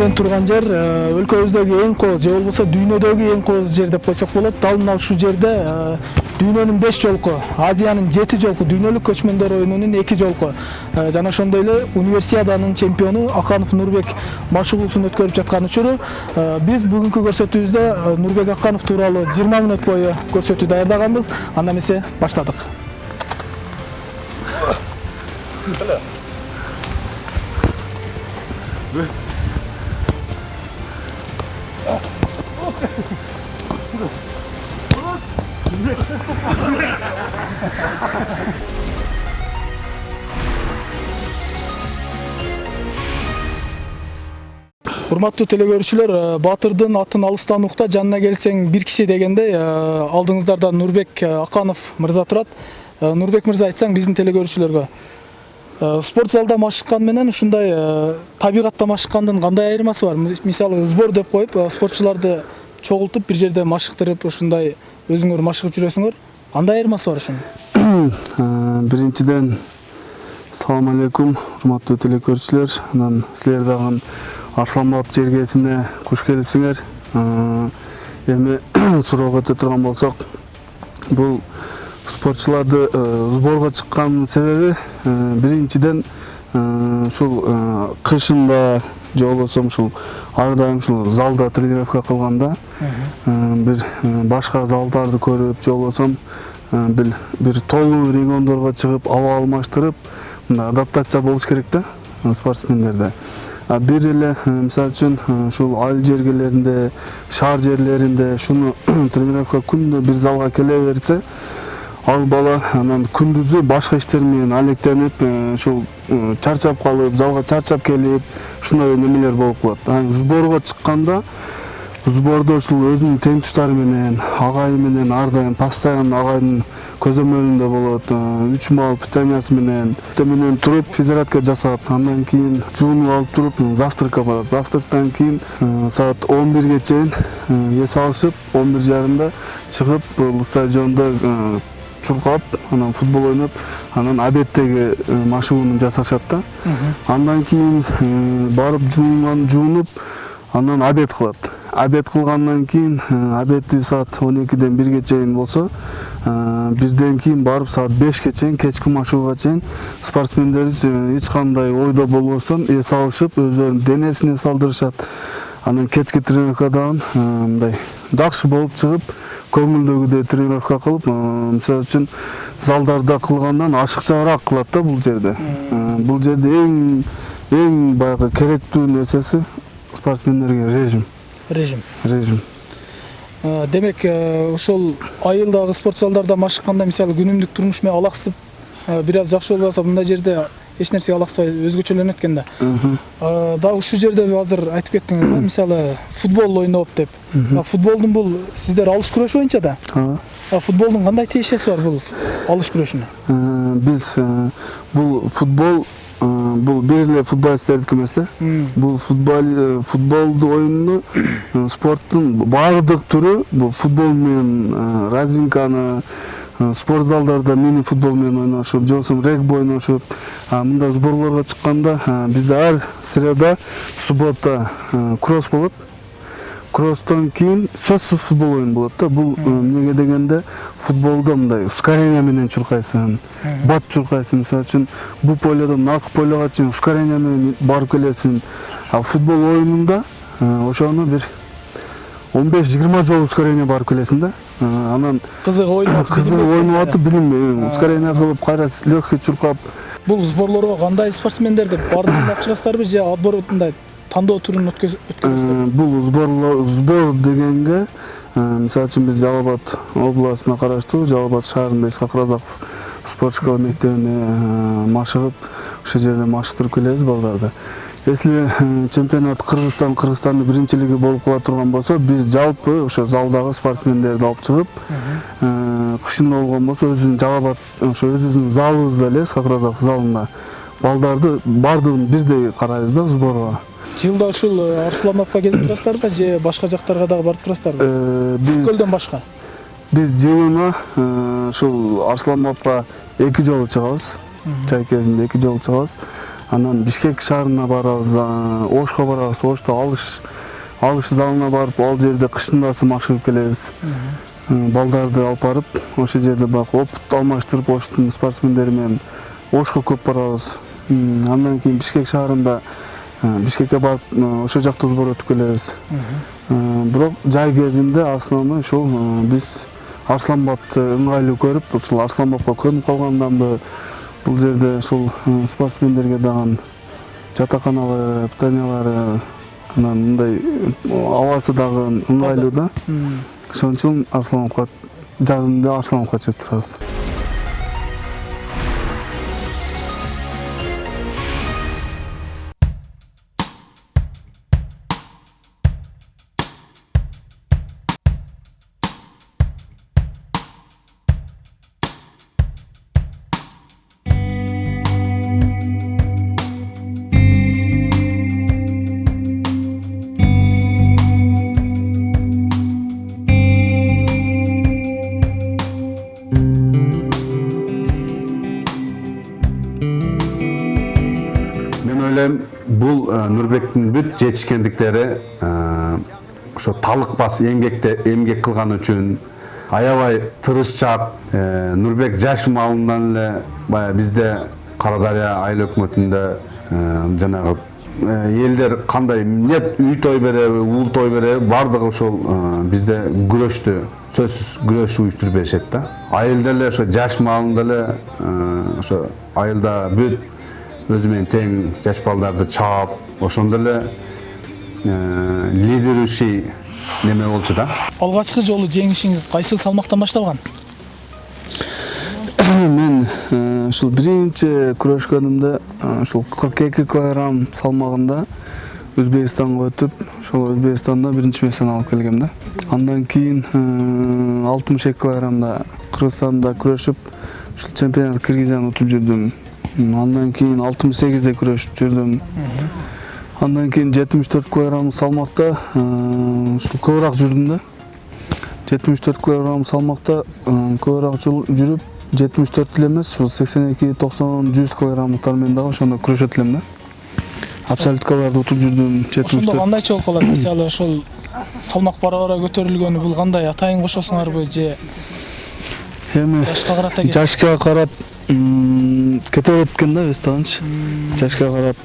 мен турган жер өлкөбүздөгү эң кооз же болбосо дүйнөдөгү эң кооз жер деп койсок болот. Дал мына ушул жерде дүйнөнүн 5 жолку, Азиянын 7 жолку, дүйнөлүк көчмөндөр оюнунун 2 жолку жана ошондой эле универсиаданын чемпиону Аканов Нурбек машыгуусун өткөрүп жаткан учуру. Биз бүгүнкү көрсөтүүбүздө Нурбек Аканов тууралуу 20 мүнөт бою көрсөтүү даярдаганбыз. Анда эмесе баштадык. Урматтуу телекөрүүчүлөр, Батырдын атын алыстан укта, жанына келсең бир киши дегендей, алдыңыздарда Нурбек Аканов мырза турат. Нурбек мырза, айтсаң биздин телекөрүүчүлөргө спорт залда машыккан менен ушундай табигатта машыккандын кандай айырмасы бар? Мисалы сбор деп коюп, спортчуларды чогултуп бир жерде машыктырып, ушундай өзүңөр машыгып жүрөсүңөр. Кандай айырмасы бар ушунун? Биринчиден, салам алейкум, урматтуу телекөрүүчүлөр. Анан силер дагы Арсланбап жергесине куш келипсиңер. Эми суроого өтө турган болсок, бул спортчуларды сборго чыккан себеби биринчиден ушул кышында же болбосо ушул ар дайым ушул залда тренировка кылганда бир башка залдарды көрүп, же болбосо бир толуу региондорго чыгып, аба алмаштырып, адаптация болуш керек да спортсмендерде. Бир эле мисалы үчүн ушул айыл жергелеринде, шаар жерлеринде шуну тренировка күндө бир залга келе берсе, ал бала анан күндүзү башка иштер менен алектенип, ушул чарчап калып, залга чарчап келип, ушундай немелер болуп калат. Сборго чыкканда, сбордо ушул өзүнүн тең туштары менен, агайы менен ар дайым постоянно агайдын көзөмөлүндө болот, 3 мал питаниясы менен туруп физзарядка жасап, андан кийин жуунуп алып туруп завтракка барат. Завтрактан кийин саат 11ге чейин эс алышып, 11:30 чыгып, бул стадиондо чуркап, анан футбол ойноп, анан обедтеги машыгууну жасашат да. Андан кийин барып жуунуп, анан обед кылат. Обед кылгандан кийин, обедти саат 12ден 1ге чейин болсо, бирден кийин барып саат 5ке чейин, кечки машыгууга чейин спортсмендерибиз эч кандай ойдо болбостон эс алышып, өздөрүнүн денесин эс алдырышат. Анан кечки тренировкадан мындай жакшы болуп чыгып, көңүлдөгүдөй тренировка кылып, мисалы үчүн залдарда кылгандан ашыкчараак кылат да бул жерде. Бул жерде эң баягы керектүү нерсеси спортсмендерге режим. Демек, ошол айылдагы спорт залдарда машыкканда, мисалы күнүмдүк турмуш менен алаксып, бир аз жакшы болбосо, мындай жерде эч нерсеге алаксыбай өзгөчөлөнөт экен да. Дагы ушул жерде азыр айтып кеттиңиз, мисалы футбол ойноп деп. Футболдун бул сиздер алыш күрөш боюнча да. Футболдун кандай тиешеси бар бул алыш күрөшүнө? Биз бул футбол бул бир эле футболисттердики эмес да. Бул футболду ойунну спорттун баардык түрү, бул футбол менен разминканы, спорт залдарда мини футбол менен ойношуп, же болбосо регби ойношуп, мындай сборлорго чыкканда бизде ар среда, суббота кросс болот. Кросстон кийин сөзсүз футбол ойunu болот да. Бул эмнеге дегенде, футболдо мындай ускорение менен чуркайсың, бат чуркайсың. Мисалы үчүн бул поледон наркы полего чейин ускорение менен барып келесиң. Футбол оюнунда ошону бир 15-20 жолу ускорение барып келесиң да. Анан кызыгып ойноп атып, билинбейм, ускорение кылып, кайра легкий чуркап. Бул сборлорго кандай спортсмендерди бардыгын алып чыгасыздарбы же отбор мындай тандоо түрүн өткөрөсүздөр? Бул сбор дегенге, мисалы үчүн биз Жалал Абад областына караштуу Жалал Абад шаарында Исхак Разаков спорт школа мектебине машыгып, ошол жерде машыктырып келебиз балдарды. Если чемпионат Кыргызстандын биринчилиги болуп кала турган болсо, биз жалпы ошо залдагы спортсмендерди алып чыгып, кышында болгон болсо өзүбүздүн Жалал Абад ошо өзүбүздүн залыбызда эле Исхак Разаков залында балдарды бардыгын биздей карайбыз да сборго. Жылда ушул Арсланбапка келип турасыздарбы же башка жактарга дагы барып турасыздарбы? Бүткөлдөн башка. Биз жылына ушул Арсланбапка 2 жолу чыгабыз. Чай кезинде 2 жолу чыгабыз. Анан Бишкек шаарына барабыз, Ошко барабыз. Ошто алыш залына барып, ал жерде кышындасы машыгып келебиз. Балдарды алып барып, ошол жерде бак опыт алмаштырып, Оштун спортсмендери менен Ошко көп барабыз. Андан кийин Бишкек шаарында Бишкекке барып, ошол жакта сбор өтүп келебиз. Бирок жай кезинде основной ушул биз Арсланбапты ыңгайлуу көрүп, ушул Арсланбапка көнүп калганданбы, бул жерде ушул спортсмендерге дагы жатаканалары, питаниялары, анан мындай абасы дагы ыңгайлуу да. Ошон үчүн Арсланбапка жазында Арсланбапка чыгып турабыз. Бул Нурбектин бүт жетишкендиктери ошо талыкпас эмгек кылган үчүн аябай тырышчаак. Нурбек жаш маалынан эле баягы бизде Кара Дарыя айыл өкмөтүндө жанагы элдер кандай эмне үй той береби, уул той береби, бардыгы ошол бизде күрөштү, сөзсүз күрөш уюштуруп беришет да. Айылда эле ошо жаш маалында эле ошо айылда бүт өзү менен тең жаш балдарды чаап, ошондо эле лидирующий неме болчу да. Алгачкы жолу жеңишиңиз кайсы салмактан башталган? Мен ушул биринчи күрөшкөнүмдө ушул 42 килограмм салмагында Өзбекстанга өтүп, ошол Өзбекстанда биринчи местени алып келгем да. Андан кийин 62 килограммда Кыргызстанда күрөшүп, ушул чемпионат Кыргызстан утуп жүрдүм. Андан кийин 68-де күрөшүп жүрдүм. Андан кийин 74 килограмм салмакта ушул көбүрөөк жүрдүм да. 74 килограмм салмакта көбүрөөк жүрүп, 74 эле эмес, ушул 82, 90, 100 килограммдыктар менен дагы ошондо күрөшөт элем да. Абсолюткаларды утуп жүрдүм 74. Ошондо кандайча болуп калат? Мисалы ошол салмак бара-бара көтөрүлгөнү бул кандай атайын кошосуңарбы же Эми жашка карата келет? Жашка карап кете берет экен да Вестович. Жашка карап.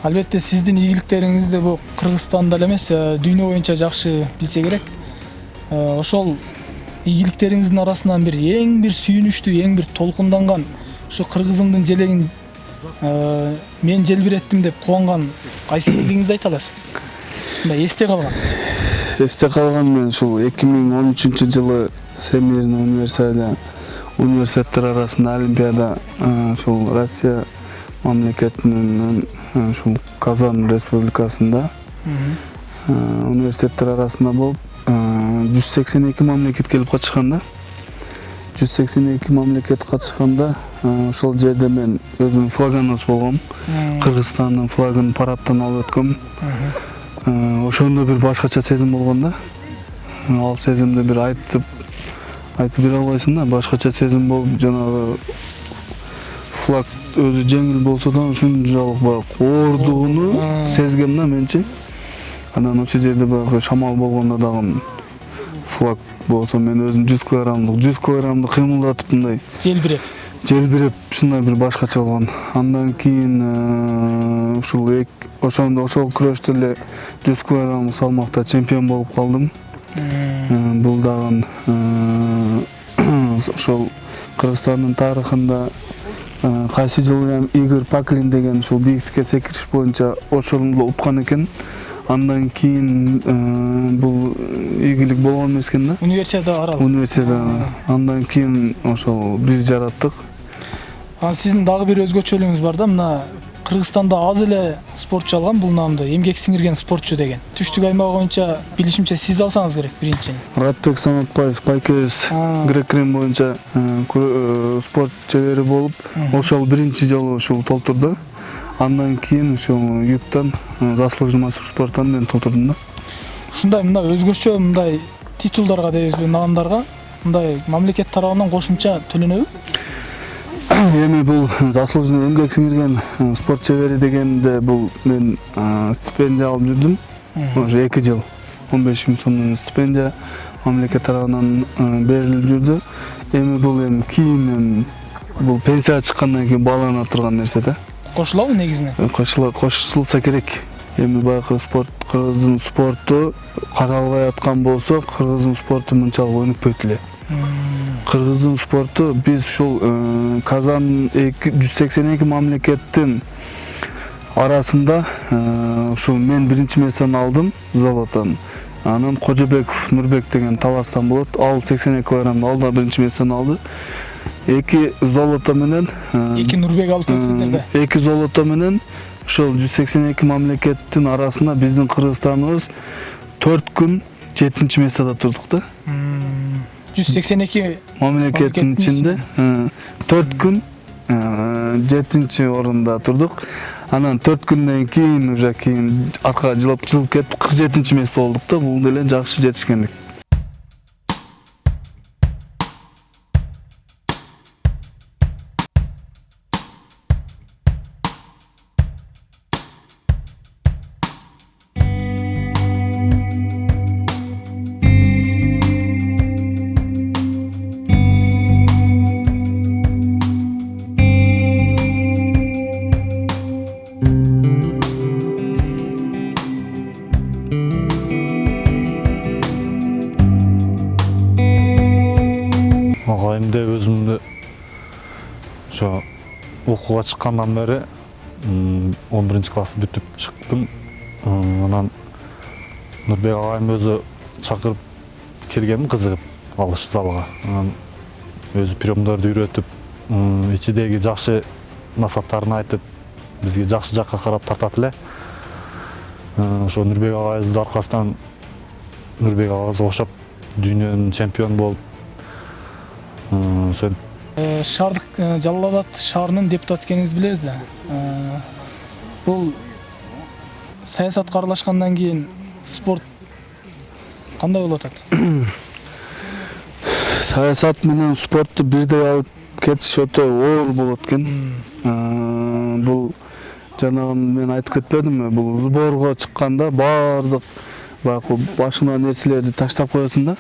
Албетте сиздин ийгиликтериңизди бул Кыргызстанда эле эмес, дүйнө боюнча жакшы билсе керек. Ошол ийгиликтериңиздин арасынан эң бир сүйүнүчтүү, эң бир толкунданган, ушу кыргызымдын желегин мен желбиреттим деп кубанган кайсы ийгилигиңизди айта аласыз? Мындай эсте калган. Эсте калган мен ушул 2013-жылы Всемирный университеттер арасында олимпиада ушул Россия мамлекетинин ушул Казан республикасында университеттер арасында болуп 182 мамлекет келип катышкан да. 182 мамлекет катышканда ошол жерде мен өзүм флаганос болгом. Кыргызстандын флагын парадтан алып өткөм. Ошондо бир башкача сезим болгон да. Ал сезимди бир айтып бере албайсың да, башкача сезим болуп, жанагы флаг өзү жеңил болсо да ушунчалык баягы оордугуну сезгем да менчи. Анан ошол жерде баягы шамал болгондо дагы флаг болсо мен өзүм 100 килограммды кыймылдатып мындай желбиреп ушундай бир башкача болгон. Андан кийин ошол күрөштө эле 100 килограмм салмакта чемпион болуп калдым. Бул дагы ошол Кыргызстандын тарыхында кайсы жылы Игорь Паклин деген ушул бийиктикке секириш боюнча ошондо уткан экен. Андан кийин бул ийгилик болгон эмес экен да. Универсиада. Андан кийин ошол биз жараттык. Сиздин дагы бир өзгөчөлүгүңүз бар да, мына Кыргызстанда аз эле спортчу алган бул наамды, эмгек сиңирген спортчу деген. Түштүк аймагы боюнча билишимче сиз алсаңыз керек биринчи. Ратбек Саматбаев Пайкес грек-рим боюнча спорт чебери болуп, ошол биринчи жолу ушул толтурду. Андан кийин ушул юттан заслуженный мастер спорттан мен толтурдум да. Ушундай мына өзгөчө мындай титулдарга дейбизби, наамдарга мындай мамлекет тарабынан кошумча төлөнөбү? эми бул заслуженный эмгек сиңирген спорт чебери дегенде бул мен стипендия алып жүрдүм. Уже 2 жыл 15 000 сомдон стипендия мамлекет тарабынан берилип жүрдү. Эми бул кийин бул пенсияга чыккандан кийин баалана турган нерсе да. Кошулабы негизинен? Кошулса керек. Эми байкы спорт, кыргыздын спорту каралбай аткан болсо, кыргыздын спорту мынчалык өнүкпөйт эле. Кыргыздын спорту биз ушул Казан 182 мамлекеттин арасында ушул мен биринчи местени алдым, золотон. Анан Кожобеков Нурбек деген талаштан болот. Ал 82 килограммда алда биринчи местени алды. 2 золото менен 2 Нурбек алып келсиздер да. 2 золото менен ушул 182 мамлекеттин арасында биздин Кыргызстаныбыз 4 күн 7-чи местеде турдук да. 182 мамлекеттин ичинде 4 күн 7-чи орунда турдук. Анан 4 күндөн кийин уже аркага жылып кетип 47-чи месте болдук да. Бул деле жакшы жетишкендик. Эми өзүмдү ошо окууга чыккандан бери 11-классты бүтүп чыктым. Анан Нурбек агайым өзү чакырып келгенмин кызыгып алыш залга. Анан өзү приемдорду үйрөтүп, ичидеги жакшы насаптарын айтып, бизге жакшы жакка карап тартат эле. Ошо Нурбек агайыбыздын аркасынан Нурбек агайыбызга окшоп дүйнөнүн чемпиону болуп Шаардык Жалал Абад шаарынын депутаты экениңизди билебиз да. Бул саясатка аралашкандан кийин спорт кандай болуп атат? Саясат менен спортту бирдей алып кетиш өтө оор болот экен. Бул жанагы мен айтып кетпедимби? Бул сборго чыкканда баардык байкы башына нерселерди таштап коесуң да.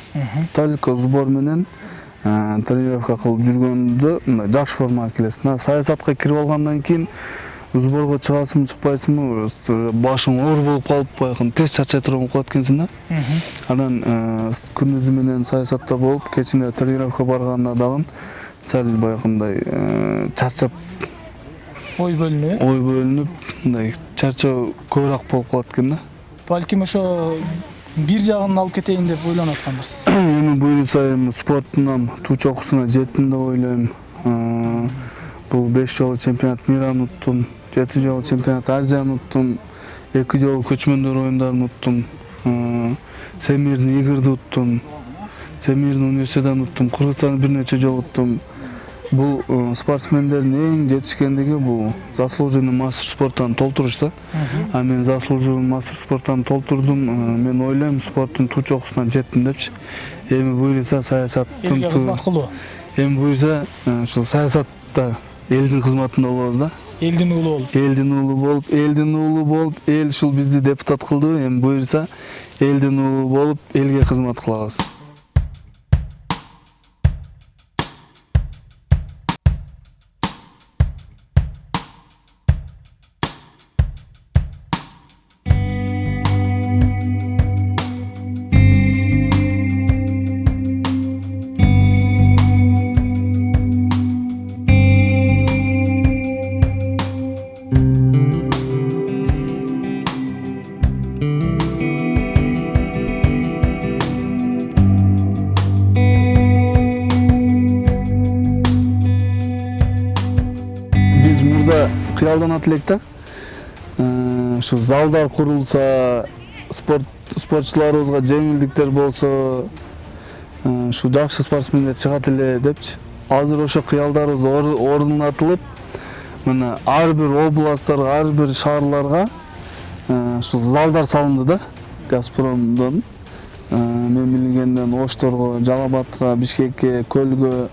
Только сбор менен тренировка кылып жүргөндө жакшы формага келесиң. Саясатка кирип алгандан кийин сборго чыгасыңбы, чыкпайсыңбы, башың оор болуп калып, байкын тез чарчай турган болуп калат экенсиң да. Анан күндүзү менен саясатта болуп, кечинде тренировка барганда дагы сәл байкындай чарчап, Ой бөлүнүп, мындай чарчоо көбүрөөк болуп калат экен да. Балким ошо бир жагын алып кетейин деп ойлонуп атканбыз. Эми буюрса спорттун туу чокусуна жеттим деп ойлойм. Бул 5 жолу чемпионат мираны уттум, 7 жолу чемпионат Азияны уттум, 2 жолу көчмөндөр оюндарын уттум, Семирдин игрди уттум, Семирдин университетин уттум, Кыргызстанды бир нече жолу уттум. Бул спортсмендердин эң жетишкендиги бул заслуженный мастер спорттан толтуруш да. А мен заслуженный мастер спорттан толтурдум. Мен ойлойм спорттун туу чокусуна жеттим депчи. Эми буюрса саясаттын элге кызмат кылуу. Эми буюрса ушул саясатта элдин кызматында болобуз да. Элдин уулу болуп. Элдин уулу болуп, эл ушул бизди депутат кылды. Эми буюрса элдин уулу болуп, элге кызмат кылабыз. Кыялданат элек да. Ушу залдар курулса, спортчуларыбызга жеңилдиктер болсо, ушу жакшы спортсмендер чыгат эле депчи. Азыр ошо кыялдарыбыз орнатылып, мына ар бир областтарга, ар бир шаарларга ушу залдар салынды да. Газпромдон мен билгенден Ошторго, Жалал Абадка, Бишкекке, Көлгө,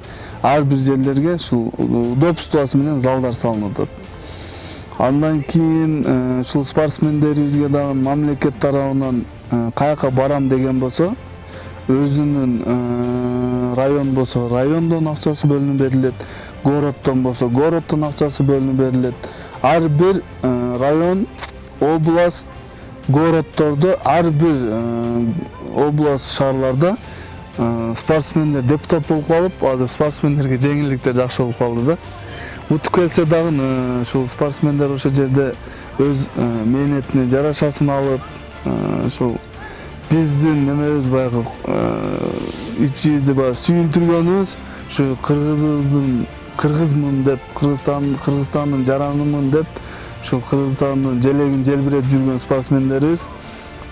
ар бир жерлерге ушул удобствосу менен залдар салынып атат. Андан кийин ушул спортсмендерибизге дагы мамлекет тарабынан каяка барам деген болсо, өзүнүн район болсо райондон акчасы бөлүнүп берилет, городдон болсо городдон акчасы бөлүнүп берилет. Ар бир район, область, городдордо, ар бир область, шаарларда спортсмендер депутат болуп калып, азыр спортсмендерге жеңилдиктер жакшы болуп калды да. Утуп келсе дагы ушул спортсмендер ошол жерде өз мээнетине жарашасын алып, ушул биздин немебиз баягы ичибизди баягы сүйүндүргөнүбүз, ушу кыргызмын деп, Кыргызстандын жаранымын деп, ушул Кыргызстандын желегин желбиреп жүргөн спортсмендерибиз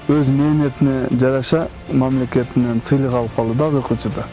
өз мээнетине жараша мамлекетинен сыйлык алып калды да азыркы учурда.